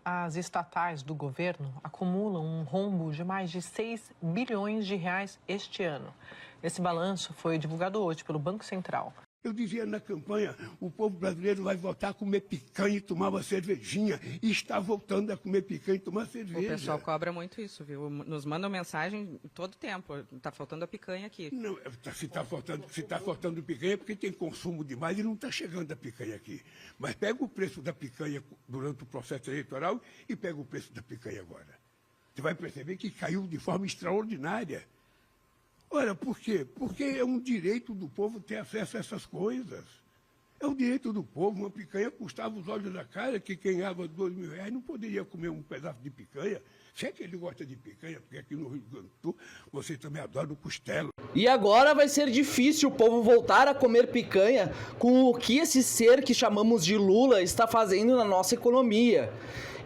As estatais do governo acumulam um rombo de mais de 6 bilhões de reais este ano. Esse balanço foi divulgado hoje pelo Banco Central. Eu dizia na campanha, o povo brasileiro vai voltar a comer picanha e tomar uma cervejinha. E está voltando a comer picanha e tomar cerveja. O pessoal cobra muito isso, viu? Nos mandam mensagem todo tempo. Está faltando a picanha aqui. Não, se está faltando picanha é porque tem consumo demais e não está chegando a picanha aqui. Mas pega o preço da picanha durante o processo eleitoral e pega o preço da picanha agora. Você vai perceber que caiu de forma extraordinária. Olha, por quê? Porque é um direito do povo ter acesso a essas coisas. É o direito do povo. Uma picanha custava os olhos da cara, que quem ganhava R$2.000 não poderia comer um pedaço de picanha. Se é que ele gosta de picanha, porque aqui no Rio Grande do Sul você também adora o costelo. E agora vai ser difícil o povo voltar a comer picanha com o que esse ser que chamamos de Lula está fazendo na nossa economia.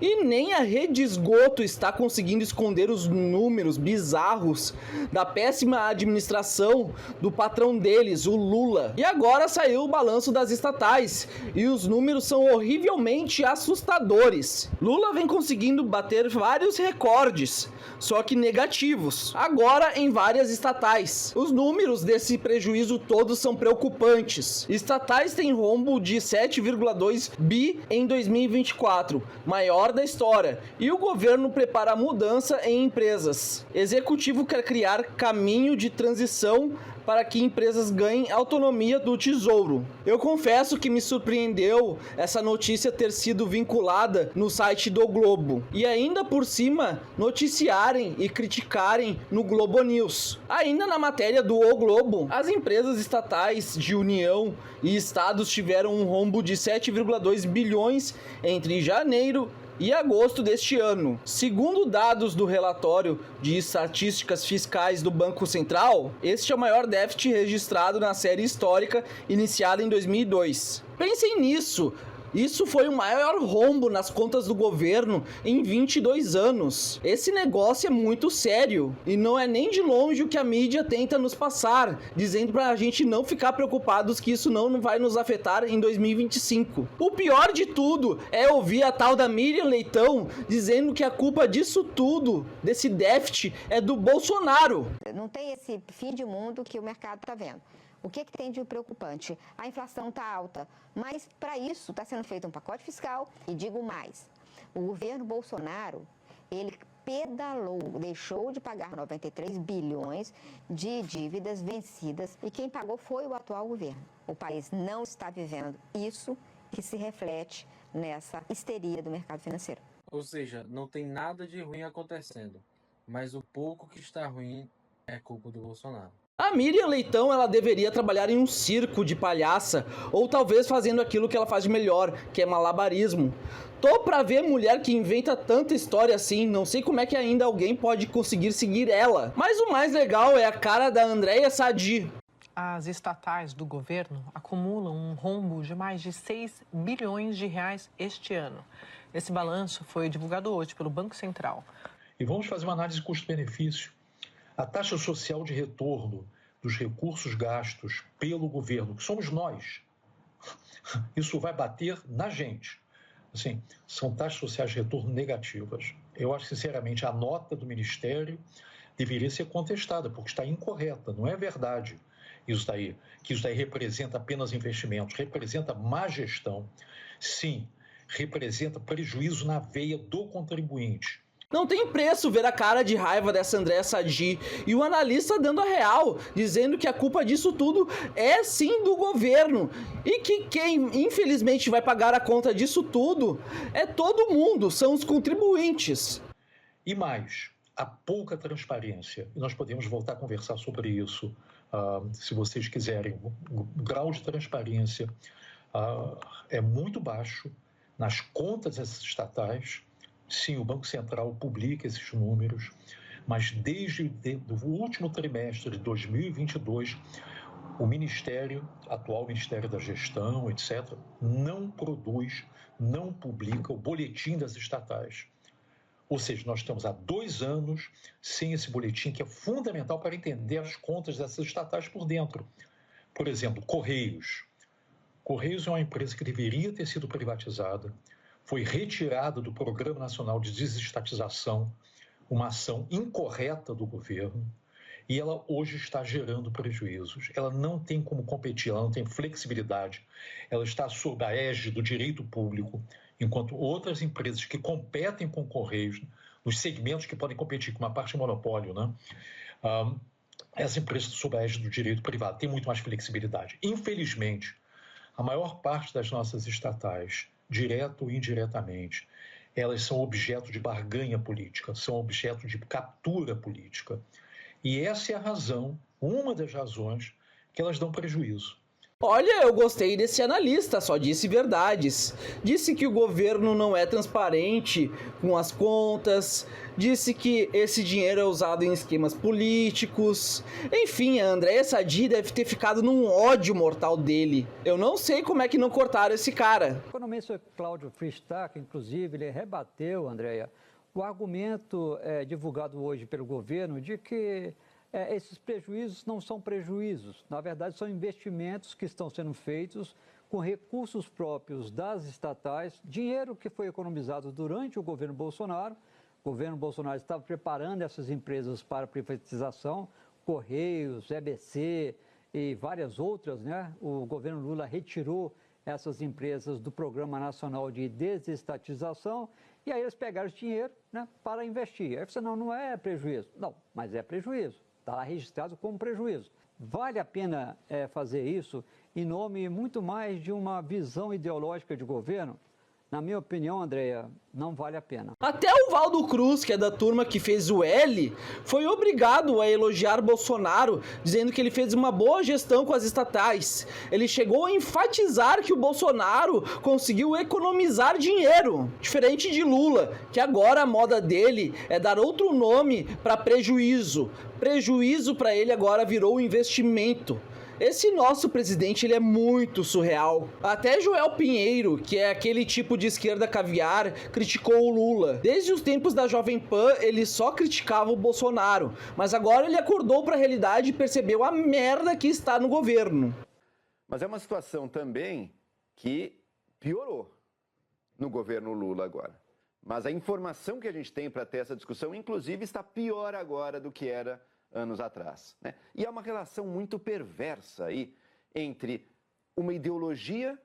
E nem a rede de esgoto está conseguindo esconder os números bizarros da péssima administração do patrão deles, o Lula. E agora saiu o balanço das estatais e os números são horrivelmente assustadores. Lula vem conseguindo bater vários recordes, só que negativos, agora em várias estatais. Os números desse prejuízo todo são preocupantes. Estatais têm rombo de 7,2 bi em 2024, maior da história, e o governo prepara a mudança em empresas. Executivo quer criar caminho de transição para que empresas ganhem autonomia do tesouro. Eu confesso que me surpreendeu essa notícia ter sido vinculada no site do Globo e ainda por cima noticiarem e criticarem no Globo News. Ainda na matéria do O Globo, as empresas estatais de União e estados tiveram um rombo de 7,2 bilhões entre janeiro e agosto deste ano. Segundo dados do relatório de estatísticas fiscais do Banco Central, este é o maior déficit registrado na série histórica iniciada em 2002. Pensem nisso! Isso foi o maior rombo nas contas do governo em 22 anos. Esse negócio é muito sério e não é nem de longe o que a mídia tenta nos passar, dizendo pra gente não ficar preocupados que isso não vai nos afetar em 2025. O pior de tudo é ouvir a tal da Miriam Leitão dizendo que a culpa disso tudo, desse déficit, é do Bolsonaro. Não tem esse fim de mundo que o mercado está vendo. O que tem de preocupante? A inflação está alta, mas para isso está sendo feito um pacote fiscal e digo mais, o governo Bolsonaro, ele pedalou, deixou de pagar 93 bilhões de dívidas vencidas e quem pagou foi o atual governo. O país não está vivendo isso que se reflete nessa histeria do mercado financeiro. Ou seja, não tem nada de ruim acontecendo, mas o pouco que está ruim é culpa do Bolsonaro. A Miriam Leitão, ela deveria trabalhar em um circo de palhaça, ou talvez fazendo aquilo que ela faz de melhor, que é malabarismo. Tô pra ver mulher que inventa tanta história assim, não sei como é que ainda alguém pode conseguir seguir ela. Mas o mais legal é a cara da Andréia Sadi. As estatais do governo acumulam um rombo de mais de 6 bilhões de reais este ano. Esse balanço foi divulgado hoje pelo Banco Central. E vamos fazer uma análise custo-benefício. A taxa social de retorno dos recursos gastos pelo governo, que somos nós, isso vai bater na gente. Assim, são taxas sociais de retorno negativas. Eu acho, sinceramente, a nota do Ministério deveria ser contestada, porque está incorreta, não é verdade isso daí, que isso daí representa apenas investimentos, representa má gestão. Sim, representa prejuízo na veia do contribuinte. Não tem preço ver a cara de raiva dessa Andréia Sadi e o analista dando a real, dizendo que a culpa disso tudo é sim do governo e que quem infelizmente vai pagar a conta disso tudo é todo mundo, são os contribuintes. E mais, há pouca transparência, e nós podemos voltar a conversar sobre isso, se vocês quiserem. O grau de transparência é muito baixo nas contas dessas estatais. Sim, o Banco Central publica esses números, mas desde o último trimestre de 2022, o Ministério, atual Ministério da Gestão, etc., não produz, não publica o boletim das estatais. Ou seja, nós estamos há 2 anos sem esse boletim, que é fundamental para entender as contas dessas estatais por dentro. Por exemplo, Correios. Correios é uma empresa que deveria ter sido privatizada, foi retirada do Programa Nacional de Desestatização, uma ação incorreta do governo, e ela hoje está gerando prejuízos. Ela não tem como competir, ela não tem flexibilidade, ela está sob a égide do direito público, enquanto outras empresas que competem com Correios, nos segmentos que podem competir com uma parte de monopólio, né? Essas empresas sob a égide do direito privado têm muito mais flexibilidade. Infelizmente, a maior parte das nossas estatais, direto ou indiretamente, elas são objeto de barganha política, são objeto de captura política. E essa é a razão, uma das razões, que elas dão prejuízo. Olha, eu gostei desse analista, só disse verdades. Disse que o governo não é transparente com as contas, disse que esse dinheiro é usado em esquemas políticos. Enfim, a Andréa Sadi deve ter ficado num ódio mortal dele. Eu não sei como é que não cortaram esse cara. O economista Cláudio Freystack, inclusive, ele rebateu, Andréa, o argumento divulgado hoje pelo governo de que esses prejuízos não são prejuízos, na verdade são investimentos que estão sendo feitos com recursos próprios das estatais, dinheiro que foi economizado durante o governo Bolsonaro. O governo Bolsonaro estava preparando essas empresas para privatização, Correios, EBC e várias outras, né? O governo Lula retirou essas empresas do Programa Nacional de Desestatização e aí eles pegaram esse dinheiro, né, para investir. Aí você não é prejuízo. Não, mas é prejuízo. Está lá registrado como prejuízo. Vale a pena fazer isso em nome muito mais de uma visão ideológica de governo? Na minha opinião, Andréa, não vale a pena. Até o Valdo Cruz, que é da turma que fez o L, foi obrigado a elogiar Bolsonaro, dizendo que ele fez uma boa gestão com as estatais. Ele chegou a enfatizar que o Bolsonaro conseguiu economizar dinheiro, diferente de Lula, que agora a moda dele é dar outro nome para prejuízo. Prejuízo para ele agora virou investimento. Esse nosso presidente, ele é muito surreal. Até Joel Pinheiro, que é aquele tipo de esquerda caviar, criticou o Lula. Desde os tempos da Jovem Pan, ele só criticava o Bolsonaro. Mas agora ele acordou para a realidade e percebeu a merda que está no governo. Mas é uma situação também que piorou no governo Lula agora. Mas a informação que a gente tem para ter essa discussão, inclusive, está pior agora do que era anos atrás, né? E há uma relação muito perversa aí entre uma ideologia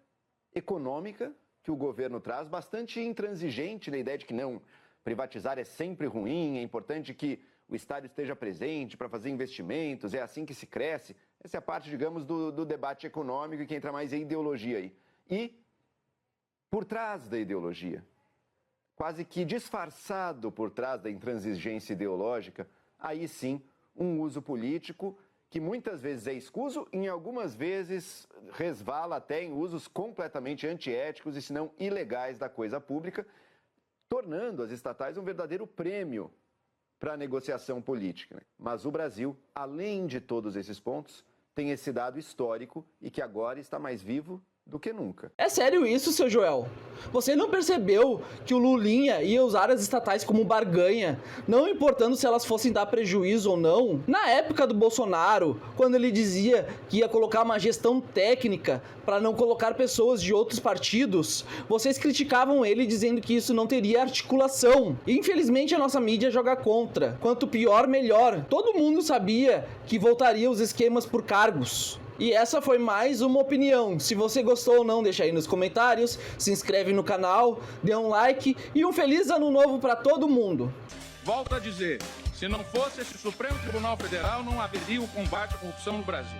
econômica que o governo traz, bastante intransigente na ideia de que não, privatizar é sempre ruim, é importante que o Estado esteja presente para fazer investimentos, é assim que se cresce. Essa é a parte, digamos, do debate econômico e que entra mais em ideologia aí. E, por trás da ideologia, quase que disfarçado por trás da intransigência ideológica, aí sim, um uso político que muitas vezes é escuso e em algumas vezes resvala até em usos completamente antiéticos e, se não ilegais, da coisa pública, tornando as estatais um verdadeiro prêmio para a negociação política, né? Mas o Brasil, além de todos esses pontos, tem esse dado histórico e que agora está mais vivo do que nunca. É sério isso, seu Joel? Você não percebeu que o Lulinha ia usar as estatais como barganha, não importando se elas fossem dar prejuízo ou não? Na época do Bolsonaro, quando ele dizia que ia colocar uma gestão técnica para não colocar pessoas de outros partidos, vocês criticavam ele dizendo que isso não teria articulação. E infelizmente a nossa mídia joga contra. Quanto pior, melhor. Todo mundo sabia que voltaria os esquemas por cargos. E essa foi mais uma opinião. Se você gostou ou não, deixa aí nos comentários, se inscreve no canal, dê um like e um feliz ano novo para todo mundo. Volto a dizer, se não fosse esse Supremo Tribunal Federal, não haveria o combate à corrupção no Brasil.